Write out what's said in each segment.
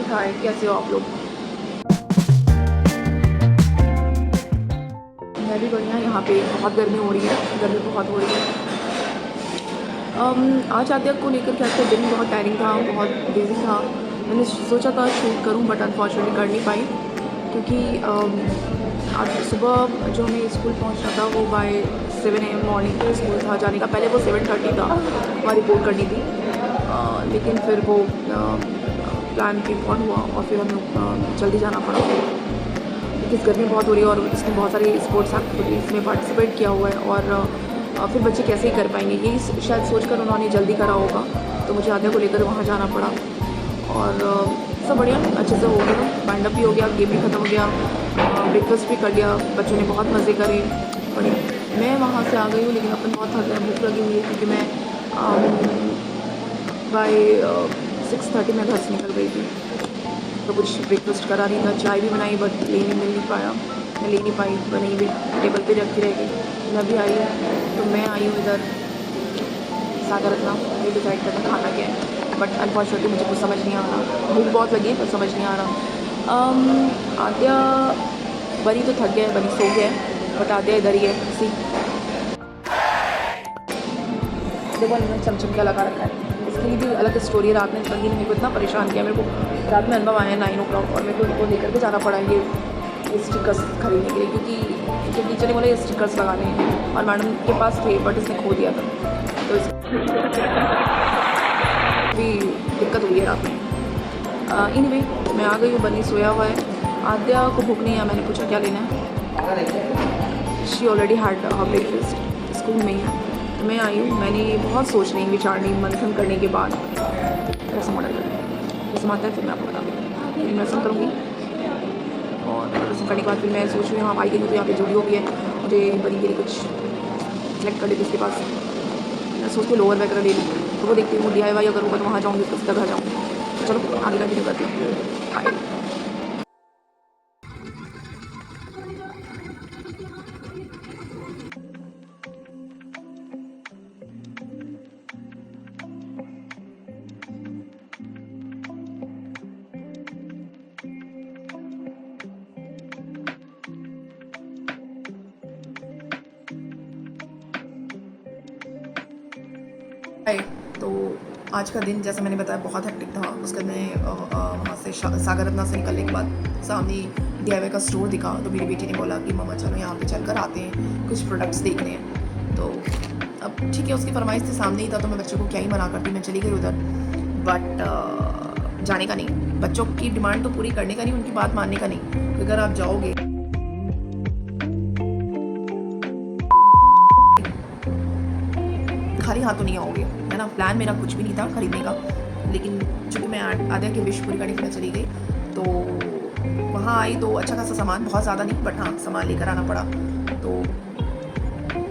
हाय, कैसे हो आप लोग? मैं भी बढ़िया। यहाँ पे बहुत गर्मी हो रही है, गर्मी बहुत हो रही है। आज आद्या को लेकर के आज का दिन बहुत टायरिंग था, बहुत बिजी था। मैंने सोचा था शूट करूँ बट अनफॉर्चुनेटली कर नहीं पाई, क्योंकि आज सुबह जो हमें स्कूल पहुँचना था वो बाय 7 AM मॉर्निंग का स्कूल था जाने का। पहले वो 7:30 था, वहाँ रिपोर्ट करनी थी, लेकिन फिर वो प्लान प्रीपोन हुआ और फिर हमें जल्दी जाना पड़ा, क्योंकि गर्मी बहुत हो रही है और इसने बहुत सारी स्पोर्ट्स एक्टिविटीज़ में पार्टिसिपेट किया हुआ है। और फिर बच्चे कैसे ही कर पाएंगे, यही शायद सोचकर उन्होंने जल्दी करा होगा। तो मुझे आद्या को लेकर वहाँ जाना पड़ा और सब बढ़िया अच्छे से हो गया। वाइंड अप भी हो गया, गेम भी ख़त्म हो गया, ब्रेकफास्ट भी कर लिया, बच्चों ने बहुत मज़े करे। बढ़िया। मैं वहाँ से आ गई हूँ, लेकिन अपन बहुत थक गए, भूख लगी हुई है, क्योंकि मैं बाय 6:30 में घर से निकल गई थी। तो कुछ ब्रेकफास्ट करा नहीं था, चाय भी बनाई बट लेने मिल नहीं पाया, मैं ले नहीं पाई, बनी भी टेबल पे रखी रह गई। मैं भी आई हूँ, तो मैं आई हूँ इधर सागर रत्ना, ये डिसाइड करना खाना क्या है, बट अनफॉर्चुनेटली मुझे कुछ समझ नहीं आ रहा। भूख बहुत लगी है पर समझ नहीं आ रहा। आद्या बनी तो थक गया है, बनी सो गया है, बट आद्या इधर ही है। सी देखो इन्होंने चमचम क्या लगा रखा है, इसके लिए भी अलग स्टोरी है। रात में बंदी ने मेरे को इतना परेशान किया, मेरे को रात में अनुभव आया 9 o'clock और मेरे को इनको लेकर के जाना पड़ा ये स्टिकर्स खरीदने के लिए, क्योंकि जो टीचर ने बोला ये स्टिकर्स लगाने हैं और मैडम के पास थे बट इसने खो दिया था, तो इस भी दिक्कत हुई है रात में। एनीवे मैं आ गई हूँ, बनी सोया हुआ है। आद्या को भूख नहीं है, मैंने पूछा क्या लेना है, she already had her breakfast, school में ही है। तो मैं आई हूँ, मैंने बहुत सोचने विचारने मंथन करने के बाद रसम ऑर्डर करें, रसम आता है फिर मैं आपको बता दूँ। मैं रसम करूँगी और रसम करने के बाद फिर मैं सोच रही हूँ हाँ आई गई हूँ तो यहाँ पे जूडियो भी है, मुझे बनी के लिए कुछ सेलेक्ट कर लेती उसके पास। मैं सोचती हूँ लोअर वगैरह ले लूँ, तो वो देखती हूँ DIY अगर होगा तो वहाँ जाऊँगी, उसके सीधा घर जाऊँगी। चलो आगे कंटिन्यू करती हूँ। बाय। हाय। तो आज का दिन जैसा मैंने बताया बहुत हेक्टिक था। उसके मैं वहाँ से सागर रत्ना से निकलने के बाद सामने DIY का स्टोर दिखा, तो मेरी बेटी ने बोला कि मम्मा चलो यहाँ पे चल कर आते हैं, कुछ प्रोडक्ट्स देखने हैं। तो अब ठीक है, उसकी फरमाइश थी, सामने ही था, तो मैं बच्चों को क्या ही मना करती, मैं चली गई उधर। बट जाने का नहीं, बच्चों की डिमांड तो पूरी करने का नहीं, उनकी बात मानने का नहीं। अगर आप जाओगे खाली हाथ तो नहीं आओगे, है ना। प्लान मेरा कुछ भी नहीं था खरीदने का, लेकिन चूँकि मैं आद्या की विश पूरी करने के लिए चली गई, तो वहाँ आई तो अच्छा खासा सामान, बहुत ज़्यादा नहीं बट हाँ सामान लेकर आना पड़ा, तो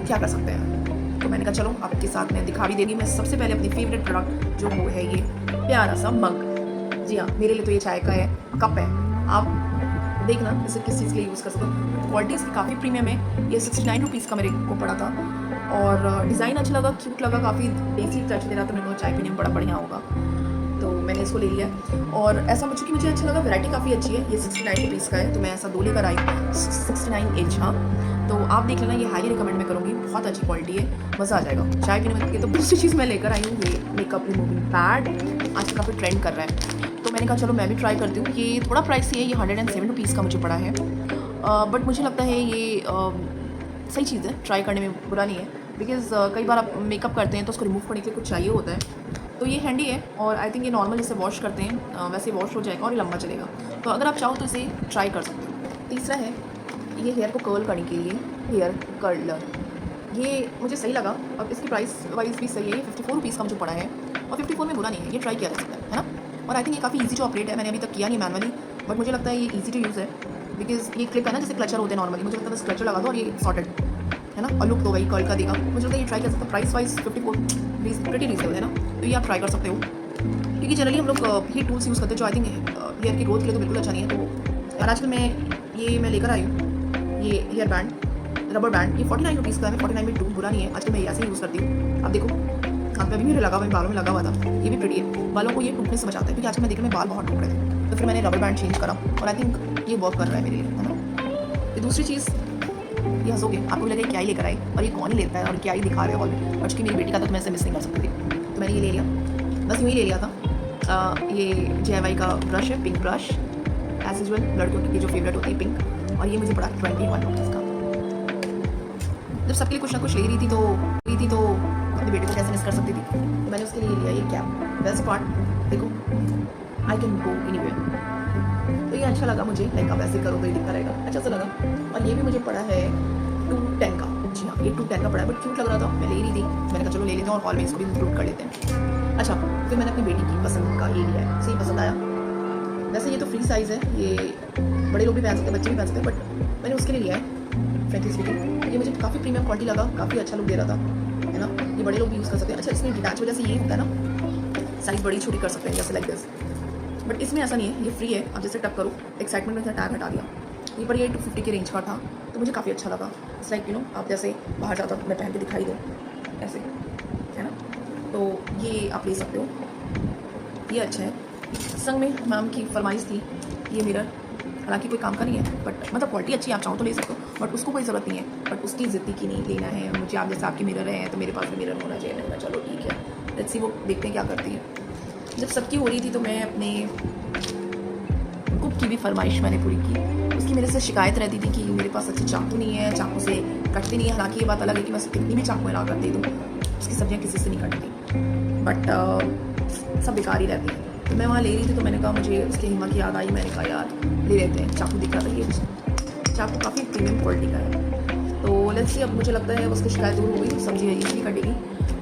क्या कर सकते हैं। तो मैंने कहा चलो आपके साथ मैं दिखा भी देगी। मैं सबसे पहले अपनी फेवरेट प्रोडक्ट जो वो है ये प्यारा सा मग। जी हाँ, मेरे लिए तो ये चाय का है, कप है। आप देखना इसे किस चीज़ के लिए यूज़ कर सकते हो। क्वालिटी इसकी काफ़ी प्रीमियम है। ये 69 रुपीज़ का मेरे को पड़ा था और डिज़ाइन अच्छा लगा, क्यूट लगा, काफ़ी देसी टच दे रहा था। मेरे को चाय पीने में बड़ा बढ़िया होगा, तो मैंने इसको ले लिया। और ऐसा चूँकि मुझे अच्छा लगा, वैरायटी काफ़ी अच्छी है। ये 69 रुपीज़ का है, तो मैं ऐसा 2 लेकर आई, 69 इंच। हाँ, तो आप देख लेना, ये हाईली रिकमेंड मैं करूँगी, बहुत अच्छी क्वालिटी है, मज़ा आ जाएगा चाय पीने में। तो दूसरी चीज़ मैं लेकर आई हूँ ये मेकअप रिमूविंग पैड, आजकल काफ़ी ट्रेंड कर रहा है, तो मैंने कहा चलो मैं भी ट्राई करती हूँ। ये थोड़ा प्राइस है, ये 107 रुपीज़ का मुझे पड़ा है, बट मुझे लगता है ये सही चीज़ है, ट्राई करने में बुरा नहीं है। बिकॉज़ कई बार आप मेकअप करते हैं तो उसको रिमूव करने के लिए कुछ चाहिए होता है, तो ये हैंडी है। और आई थिंक ये नॉर्मल जैसे वॉश करते हैं वैसे वॉश हो जाएगा और ये लंबा चलेगा, तो अगर आप चाहो तो इसे ट्राई कर सकते हो। तीसरा है ये हेयर को कर्ल करने के लिए हेयर कर्लर, ये मुझे सही लगा। अब इसकी प्राइस वाइज भी सही है, ये 54 रुपीज़ का मुझे पड़ा है, और 54 में बुरा नहीं है, ये ट्राई किया जा सकता है ना। और आई थिंक ये काफ़ी ईजी टू ऑपरेट है, मैंने अभी तक किया नहीं मैनुअली, बट मुझे लगता है ये ईजी टू यूज़ है। बिकॉज़ ये क्लिप है ना, जैसे क्लचर होते हैं नॉर्मली, मुझे लगता है बस क्लचर लगा दो और ये सॉर्टेड है ना, और लुक तो वही कर्ल का देगा। मुझे लगता है ये ट्राई कर सकते हो। प्राइस वाइज 54 प्रीटी रीजनेबल है ना, तो ये आप ट्राई कर सकते हो। क्योंकि जनरली हम लोग ये टूल्स यूज़ करते हैं जो आई थिंक हेयर की ग्रोथ के लिए तो बिल्कुल अच्छा नहीं है। तो और आजकल मैं लेकर आई हूँ ये हेयर बैंड, रबर बैंड, ये 49 रुपीज़ का है। 49 में 2 बुरा नहीं है, आजकल मैं ऐसे ही यूज़ करती हूँ। आप देखो हाथ में भी मेरे लगा हुआ है, बालों में लगा हुआ था, ये भी प्रिटी है। बालों को ये टूटने से बचाता है, क्योंकि आजकल मैं देख रही हूँ बाल बहुत टूट रहे थे। तो फिर मैंने रबर बैंड चेंज करा और आई थिंक ये वर्क कर रहा है मेरे लिए, है ना। फिर दूसरी चीज़, ये हंसोगे, आपको भी लगे क्या ही लेकर आए और ये कौन ही लेता है और क्या ही दिखा रहे हो हॉल में, और चूँकि मेरी बेटी का था तो मैं इसे मिस नहीं कर सकती थी, तो मैंने ये ले लिया, बस यूँ ही ले लिया था। ये DIY का ब्रश है, पिंक ब्रश, एज यूजुअल लड़कियों की जो फेवरेट होती है पिंक, और ये मुझे पड़ा 21 रुपीज़ का। जब सबके लिए कुछ ना कुछ ले रही थी तो अपने बेटे को कैसे मिस कर सकती थी, तो मैंने उसके लिए लिया ये कैप। बेस्ट पार्ट देखो, आई कैन गो एनीवेयर, तो ये अच्छा लगा मुझे, लाइक आप ऐसे करो तो ये दिखता रहेगा, अच्छा सा लगा। और ये भी मुझे पड़ा है 210 का, जी हाँ ये 210 का पड़ा है, बट क्यूट लग रहा था, मैं ले रही थी, मैंने कहा चलो ले लेते हैं और हॉल में इसको भी इंक्लूड कर लेते हैं। अच्छा, फिर मैंने अपनी बेटी की पसंद का ये लिया है, सही पसंद आया। वैसे ये तो फ्री साइज़ है, ये बड़े लोग भी पहन सकते हैं, बच्चे भी पहन सकते हैं, बट मैंने उसके लिए लिया है फ्रेंकली स्पीकिंग। ये मुझे काफ़ी प्रीमियम क्वालिटी लगा, काफ़ी अच्छा लुक दे रहा था, है ना। ये बड़े लोग भी यूज़ कर सकते हैं। अच्छा, इसमें डिटैच वजह से ये होता है ना, साइज़ बड़ी छोटी कर सकते हैं जैसे लाइक दिस, बट इसमें ऐसा नहीं है, ये फ्री है, आप जैसे टक करो, एक्साइटमेंट में टैग हटा दिया। ये पर ये 250 के रेंज का था, तो मुझे काफ़ी अच्छा लगा। इट्स लाइक यू नो, आप जैसे बाहर जाता तो मैं पहन के दिखाई दूँ ऐसे, है ना, तो ये आप ले सकते हो, ये अच्छा है। संग में मैम की फरमाइश थी ये मिरर, हालांकि कोई काम का नहीं है, बट मतलब क्वालिटी अच्छी है, आप चाहो तो ले सकते हो, बट उसको कोई ज़रूरत नहीं है, बट उसकी ज़िद्दी की नहीं लेना है मुझे, आप जैसे आपके मिरर हैं तो मेरे पास भी मिरर होना चाहिए। मैंने कहा चलो ठीक है, लेट्स सी वो देखते हैं क्या करती है। जब सबकी हो रही थी तो मैं अपने कुक की भी फरमाइश मैंने पूरी की। उसकी मेरे से शिकायत रहती थी कि मेरे पास अच्छे चाकू नहीं है, चाकू से कटती नहीं है, हालांकि ये बात अलग है कि मैं कितनी भी चाकू ला कर दे दूँ, उसकी सब्जियाँ किसी से नहीं कटती, बट सब बेकार ही रहती है। तो मैं वहाँ ले रही थी तो मैंने कहा, मुझे उसकी हिम्मत की याद आई, मैंने कहा यार ले लेते हैं। चाकू दिख रहा था, ये चाकू काफ़ी प्रीमियम क्वालिटी का है, तो लेट्स सी। अब मुझे लगता है उसकी शिकायत दूर हो गई, सब्जी है ये कटेगी।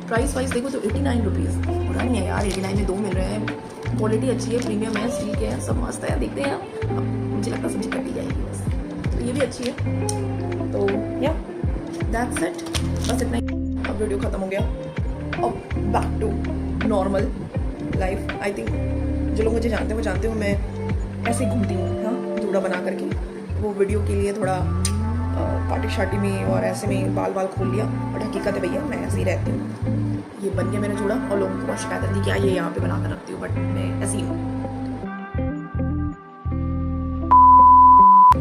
प्राइस वाइज देखो तो 89 रुपीज़, बुरा नहीं है यार, 89 में 2 मिल रहे हैं, क्वालिटी अच्छी है, प्रीमियम है, स्टील के हैं, सब मस्त है। देखते हैं अब मुझे लगता है सब्जी कटी जाएगी बस, तो ये भी अच्छी है। तो या दैट्स इट, बस इतना ही। अब वीडियो ख़त्म हो गया, अब back to normal life. I think जो लोग मुझे जानते हैं वो जानते हो मैं ऐसे ही घूमती हूँ, हाँ, जूड़ा बना करके। वो वीडियो के लिए थोड़ा पार्टी शार्टी में और ऐसे में बाल खोल लिया, बट हकीकत है भैया मैं ऐसे ही रहती हूँ। ये बन गया मेरा जूड़ा, और लोगों को बहुत शिकायत रहती है क्या ये यहाँ पे बना कर रखती हूँ, बट मैं ऐसी हूँ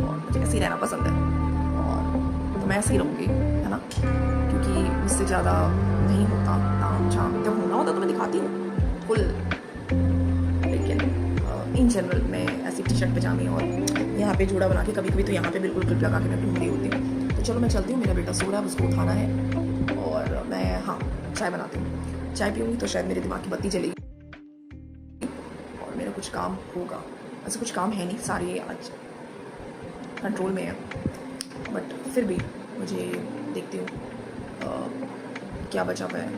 और मुझे ऐसे ही रहना पसंद है, और तो मैं ऐसे ही रहूँगी, है ना, क्योंकि मुझसे ज़्यादा नहीं होता नाम झाम। जब होना होता तो मैं दिखाती हूँ फुल, लेकिन इन जनरल मैं ऐसी टी-शर्ट पजामे और यहाँ पे जूड़ा बना के, कभी कभी तो यहाँ पे बिल्कुल क्लिप लगा के मैं घूम रही होती हूँ। तो चलो मैं चलती हूँ, मेरा बेटा सो रहा है, उसको उठाना है, और मैं हाँ चाय बनाती हूँ। चाय पीऊँगी तो शायद मेरे दिमाग की बत्ती जलेगी और मेरा कुछ काम होगा। ऐसे कुछ काम है नहीं, सारे आज कंट्रोल में है, बट फिर भी मुझे देखती हूँ क्या बचा हुआ है,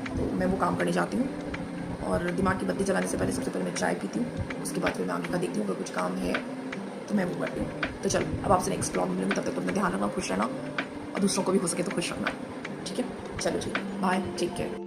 तो मैं वो काम करने जाती हूँ। और दिमाग की बत्ती जलाने से पहले सबसे पहले मैं चाय पीती हूँ, उसके बाद फिर मैं आगे का देखती हूँ, अगर कुछ काम है तो मैं वो करती हूँ। तो चलो अब आपसे नेक्स्ट ब्लॉग मिलूँगी, तब तक अपना ध्यान रखना, खुश रहना, और दूसरों को भी हो सके तो खुश रखना, ठीक है। चलो जी, बाय, टेक केयर।